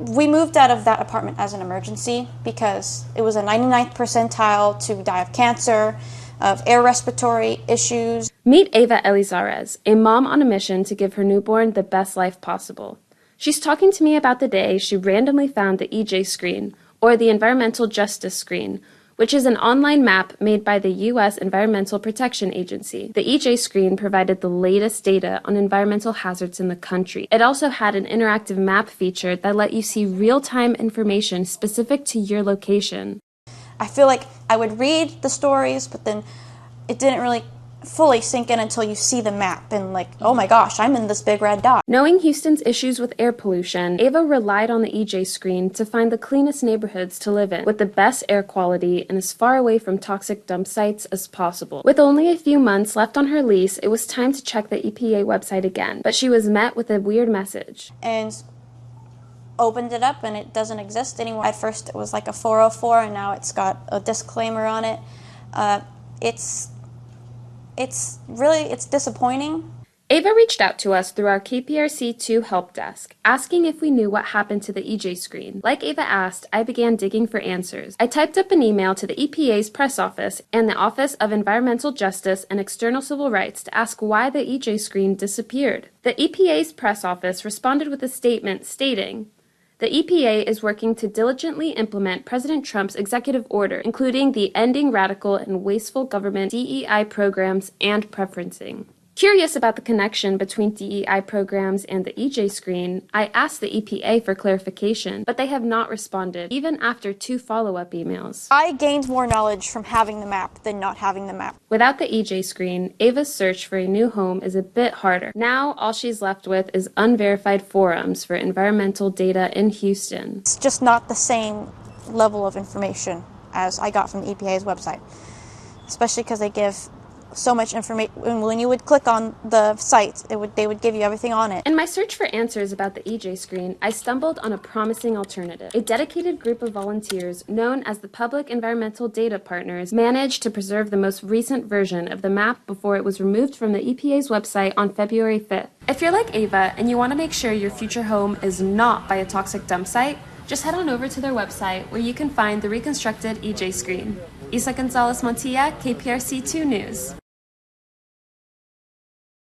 We moved out of that apartment as an emergency because it was a 99th percentile to die of cancer, of air respiratory issues. Meet Ava Elizarraz, a mom on a mission to give her newborn the best life possible. She's talking to me about the day she randomly found the EJScreen, or the Environmental Justice Screen, which is an online map made by the U.S. Environmental Protection Agency. The EJScreen provided the latest data on environmental hazards in the country. It also had an interactive map feature that let you see real-time information specific to your location. I feel like I would read the stories, but then it didn't really fully sink in until you see the map and like, oh my gosh, I'm in this big red dot. Knowing Houston's issues with air pollution, Ava relied on the EJScreen to find the cleanest neighborhoods to live in, with the best air quality and as far away from toxic dump sites as possible. With only a few months left on her lease, it was time to check the EPA website again, but she was met with a weird message. And opened it up and it doesn't exist anymore. At first it was like a 404 and now it's got a disclaimer on it. It's disappointing. Ava reached out to us through our KPRC2 help desk, asking if we knew what happened to the EJScreen. Like Ava asked, I began digging for answers. I typed up an email to the EPA's press office and the Office of Environmental Justice and External Civil Rights to ask why the EJScreen disappeared. The EPA's press office responded with a statement stating, "The EPA is working to diligently implement President Trump's executive order, including the Ending Radical and Wasteful Government DEI programs and preferencing." Curious about the connection between DEI programs and the EJScreen, I asked the EPA for clarification, but they have not responded, even after 2 follow-up emails. I gained more knowledge from having the map than not having the map. Without the EJScreen, Ava's search for a new home is a bit harder. Now, all she's left with is unverified forums for environmental data in Houston. It's just not the same level of information as I got from the EPA's website, especially because they give so much information. When you would click on the site, they would give you everything on it. In my search for answers about the EJScreen, I stumbled on a promising alternative. A dedicated group of volunteers known as the Public Environmental Data Partners managed to preserve the most recent version of the map before it was removed from the EPA's website on February 5th. If you're like Ava and you want to make sure your future home is not by a toxic dump site, just head on over to their website where you can find the reconstructed EJScreen. Isa Gonzalez Montilla, KPRC2 News.